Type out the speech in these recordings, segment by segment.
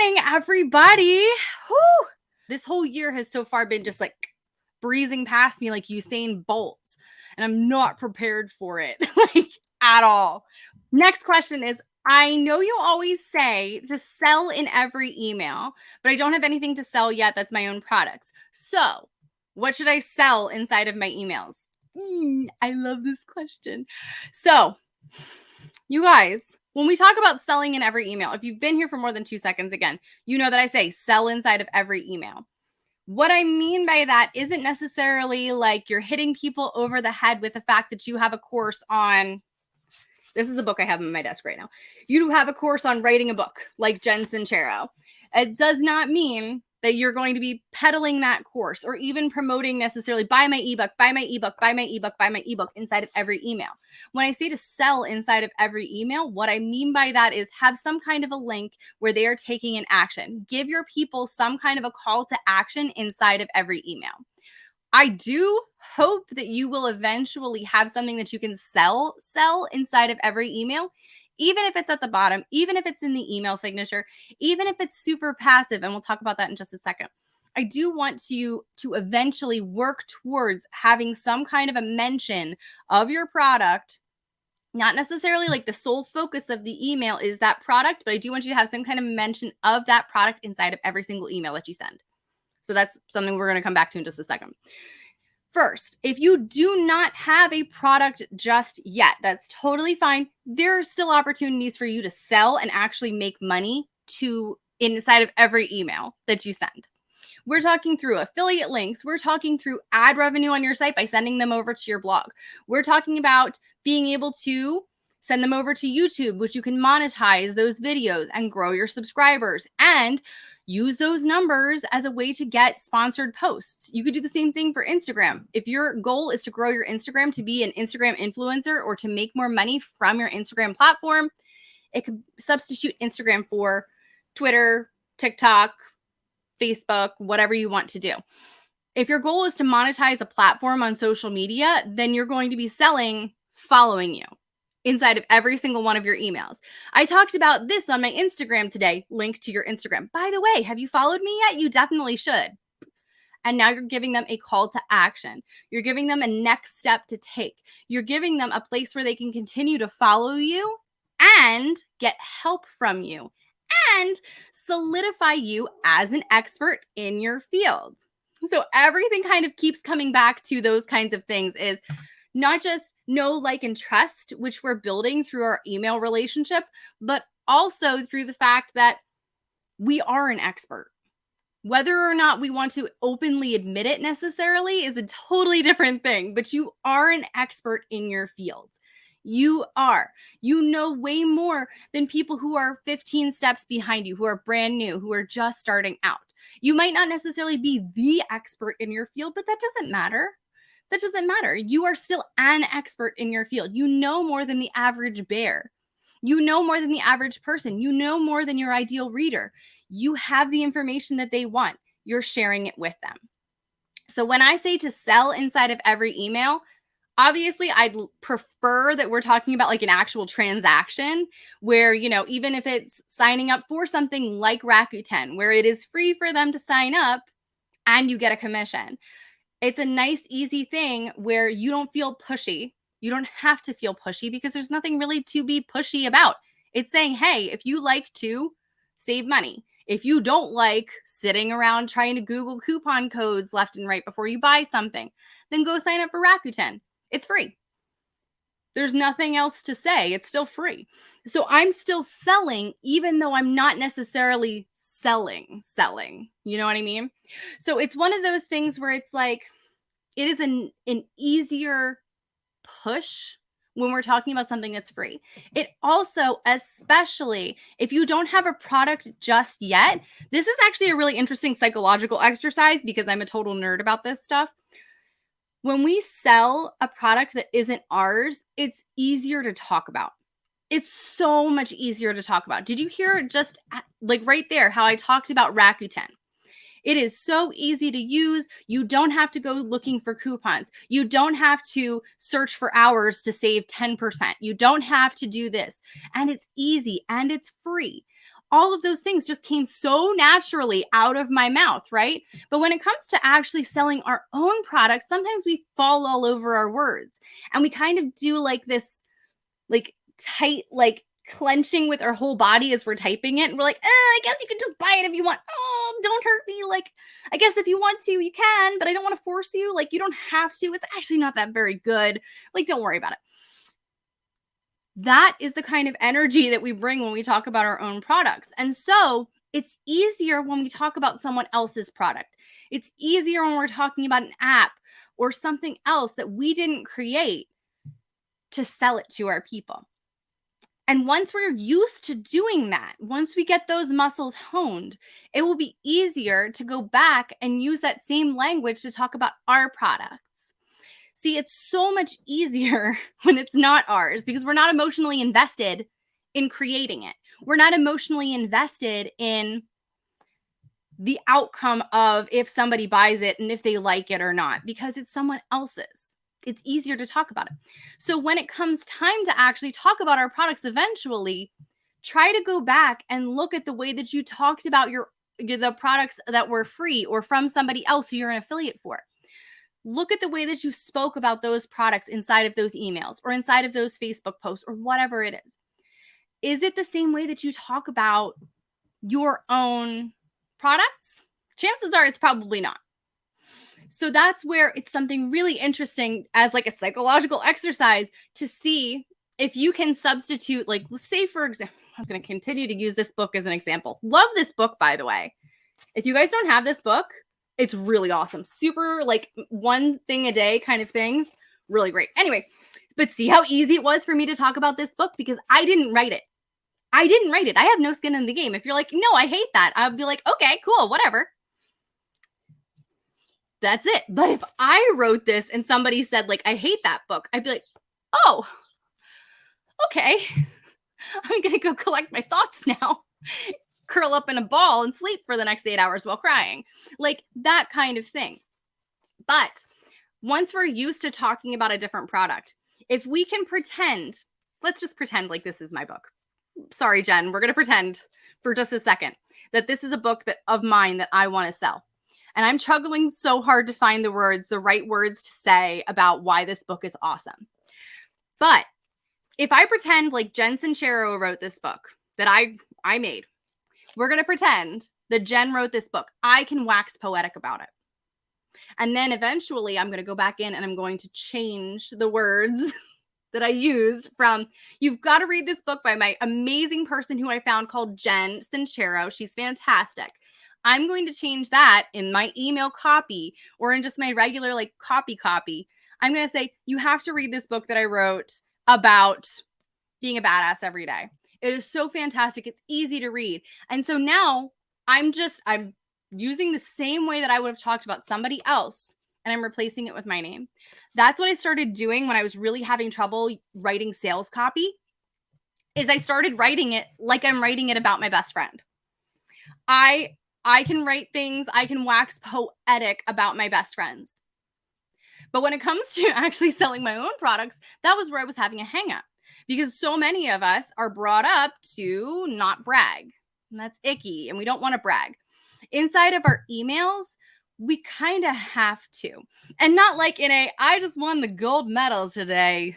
morning, everybody. Whew. This whole year has so far been just like breezing past me like Usain Bolt, and I'm not prepared for it like at all. Next question is, I know you always say to sell in every email, but I don't have anything to sell yet that's my own products. So what should I sell inside of my emails? I love this question. So you guys, when we talk about selling in every email, if you've been here for more than 2 seconds, again, you know that I say sell inside of every email. What I mean by that isn't necessarily like you're hitting people over the head with the fact that you have a course on, this is a book I have on my desk right now. You have a course on writing a book like Jen Sincero. It does not mean that you're going to be peddling that course or even promoting necessarily buy my ebook, buy my ebook, buy my ebook, buy my ebook inside of every email. When I say to sell inside of every email, what I mean by that is have some kind of a link where they are taking an action. Give your people some kind of a call to action inside of every email. I do hope that you will eventually have something that you can sell inside of every email, even if it's at the bottom, even if it's in the email signature, even if it's super passive, and we'll talk about that in just a second. I do want you to eventually work towards having some kind of a mention of your product. Not necessarily like the sole focus of the email is that product, but I do want you to have some kind of mention of that product inside of every single email that you send. So that's something we're going to come back to in just a second. First, if you do not have a product just yet, that's totally fine. There are still opportunities for you to sell and actually make money inside of every email that you send. We're talking through affiliate links. We're talking through ad revenue on your site by sending them over to your blog. We're talking about being able to send them over to YouTube, which you can monetize those videos and grow your subscribers and use those numbers as a way to get sponsored posts. You could do the same thing for Instagram. If your goal is to grow your Instagram, to be an Instagram influencer, or to make more money from your Instagram platform, it could substitute Instagram for Twitter, TikTok, Facebook, whatever you want to do. If your goal is to monetize a platform on social media, then you're going to be selling following you inside of every single one of your emails. I talked about this on my Instagram today, link to your Instagram. By the way, have you followed me yet? You definitely should. And now you're giving them a call to action. You're giving them a next step to take. You're giving them a place where they can continue to follow you and get help from you and solidify you as an expert in your field. So everything kind of keeps coming back to those kinds of things is not just know, like, and trust, which we're building through our email relationship, but also through the fact that we are an expert. Whether or not we want to openly admit it necessarily is a totally different thing, but you are an expert in your field. You are. You know way more than people who are 15 steps behind you, who are brand new, who are just starting out. You might not necessarily be the expert in your field, but that doesn't matter. That doesn't matter. You are still an expert in your field. You know more than the average bear. You know more than the average person. You know more than your ideal reader. You have the information that they want. You're sharing it with them. So when I say to sell inside of every email, obviously I'd prefer that we're talking about like an actual transaction where, you know, even if it's signing up for something like Rakuten, where it is free for them to sign up and you get a commission. It's a nice, easy thing where you don't feel pushy. You don't have to feel pushy because there's nothing really to be pushy about. It's saying, hey, if you like to save money, if you don't like sitting around trying to Google coupon codes left and right before you buy something, then go sign up for Rakuten. It's free. There's nothing else to say. It's still free. So I'm still selling, even though I'm not necessarily selling. You know what I mean? So it's one of those things where it's like, it is an easier push when we're talking about something that's free. It also, especially if you don't have a product just yet, this is actually a really interesting psychological exercise because I'm a total nerd about this stuff. When we sell a product that isn't ours, it's easier to talk about. It's so much easier to talk about. Did you hear just like right there how I talked about Rakuten? It is so easy to use. You don't have to go looking for coupons. You don't have to search for hours to save 10%. You don't have to do this. And it's easy and it's free. all of those things just came so naturally out of my mouth, right? But when it comes to actually selling our own products, sometimes we fall all over our words and we kind of do like this like tight, like clenching with our whole body as we're typing it. And we're like, I guess you can just buy it if you want. Oh, don't hurt me. Like, I guess if you want to, you can, but I don't want to force you. Like, you don't have to. It's actually not that very good. Like, don't worry about it. That is the kind of energy that we bring when we talk about our own products. And so it's easier when we talk about someone else's product. It's easier when we're talking about an app or something else that we didn't create to sell it to our people. And once we're used to doing that, once we get those muscles honed, it will be easier to go back and use that same language to talk about our products. See, it's so much easier when it's not ours because we're not emotionally invested in creating it. We're not emotionally invested in the outcome of if somebody buys it and if they like it or not, because it's someone else's. It's easier to talk about it. So when it comes time to actually talk about our products eventually, try to go back and look at the way that you talked about the products that were free or from somebody else who you're an affiliate for. Look at the way that you spoke about those products inside of those emails or inside of those Facebook posts or whatever it is. Is it the same way that you talk about your own products? Chances are it's probably not. So that's where it's something really interesting as like a psychological exercise to see if you can substitute, like, let's say, for example, I was going to continue to use this book as an example. Love this book, by the way. If you guys don't have this book, it's really awesome. Super like one thing a day kind of things. Really great. Anyway, but see how easy it was for me to talk about this book because I didn't write it. I have no skin in the game. If you're like, no, I hate that, I'll be like, okay, cool, whatever. That's it. But if I wrote this and somebody said, like, I hate that book, I'd be like, oh, okay. I'm going to go collect my thoughts now, curl up in a ball and sleep for the next 8 hours while crying. Like that kind of thing. But once we're used to talking about a different product, if we can pretend, let's just pretend like this is my book. Sorry, Jen, we're going to pretend for just a second that this is a book of mine that I want to sell. And I'm struggling so hard to find the right words to say about why this book is awesome. But if I pretend like Jen Sincero wrote this book that I made, we're going to pretend that Jen wrote this book. I can wax poetic about it. And then eventually I'm going to go back in and I'm going to change the words that I used from, you've got to read this book by my amazing person who I found called Jen Sincero. She's fantastic. I'm going to change that in my email copy or in just my regular like copy. I'm going to say, you have to read this book that I wrote about being a badass every day. It is so fantastic. It's easy to read. And so now I'm using the same way that I would have talked about somebody else and I'm replacing it with my name. That's what I started doing when I was really having trouble writing sales copy is I started writing it like I'm writing it about my best friend. I can write things, I can wax poetic about my best friends. But when it comes to actually selling my own products, that was where I was having a hang up because so many of us are brought up to not brag. And that's icky and we don't want to brag. Inside of our emails, we kind of have to. And not like in I just won the gold medal today.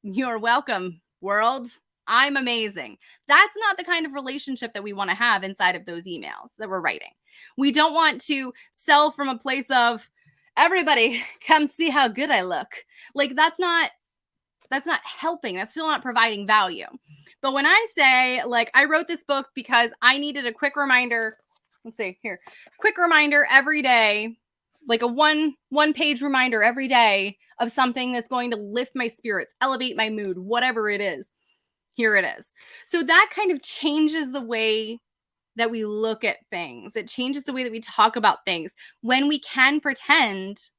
You're welcome, world. I'm amazing. That's not the kind of relationship that we want to have inside of those emails that we're writing. We don't want to sell from a place of everybody come see how good I look. Like that's not helping. That's still not providing value. But when I say like, I wrote this book because I needed a quick reminder, let's see here, quick reminder every day, like a one page reminder every day of something that's going to lift my spirits, elevate my mood, whatever it is. Here it is. So that kind of changes the way that we look at things. It changes the way that we talk about things when we can pretend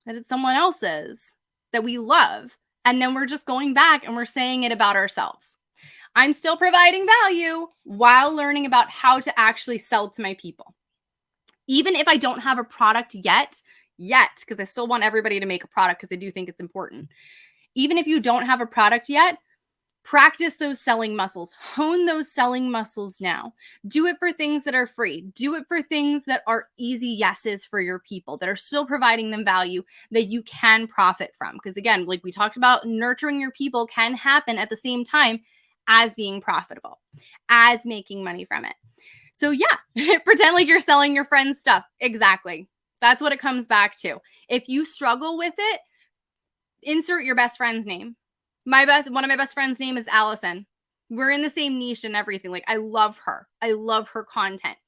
that it's someone else's that we love. And then we're just going back and we're saying it about ourselves. I'm still providing value while learning about how to actually sell to my people. Even if I don't have a product yet, because I still want everybody to make a product because I do think it's important. Even if you don't have a product yet, Practice those selling muscles. Hone those selling muscles now. Do it for things that are free. Do it for things that are easy yeses for your people, that are still providing them value that you can profit from. Because again, like we talked about, nurturing your people can happen at the same time as being profitable, as making money from it. So yeah, pretend like you're selling your friend's stuff. Exactly. That's what it comes back to. If you struggle with it, insert your best friend's name. One of my best friends' name is Allison. We're in the same niche and everything. Like, I love her. I love her content.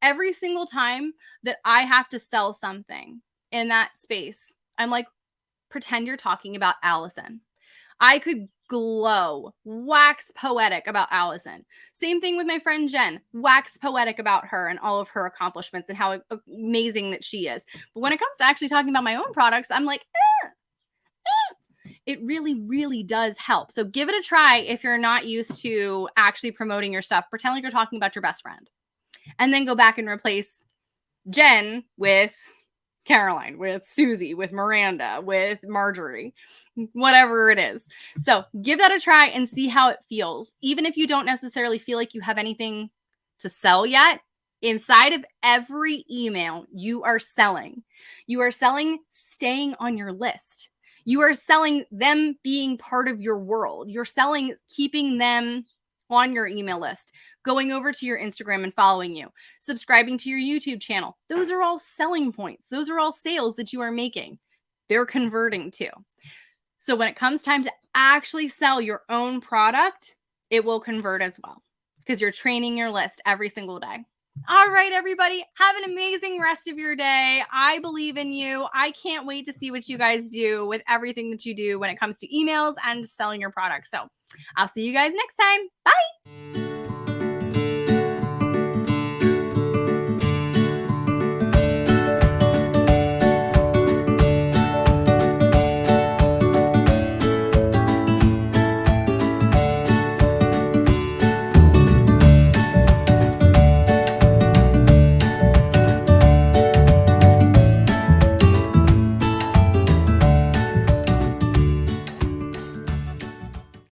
Every single time that I have to sell something in that space, I'm like, pretend you're talking about Allison. I could glow, wax poetic about Allison. Same thing with my friend Jen, wax poetic about her and all of her accomplishments and how amazing that she is. But when it comes to actually talking about my own products, I'm like, it really, really does help. So give it a try if you're not used to actually promoting your stuff. Pretend like you're talking about your best friend. And then go back and replace Jen with Caroline, with Susie, with Miranda, with Marjorie, whatever it is. So give that a try and see how it feels. Even if you don't necessarily feel like you have anything to sell yet, inside of every email you are selling staying on your list. You are selling them being part of your world. You're selling keeping them on your email list, going over to your Instagram and following you, subscribing to your YouTube channel. Those are all selling points. Those are all sales that you are making. They're converting to. So when it comes time to actually sell your own product, it will convert as well because you're training your list every single day. All right, everybody, have an amazing rest of your day. I believe in you. I can't wait to see what you guys do with everything that you do when it comes to emails and selling your products. So I'll see you guys next time. Bye.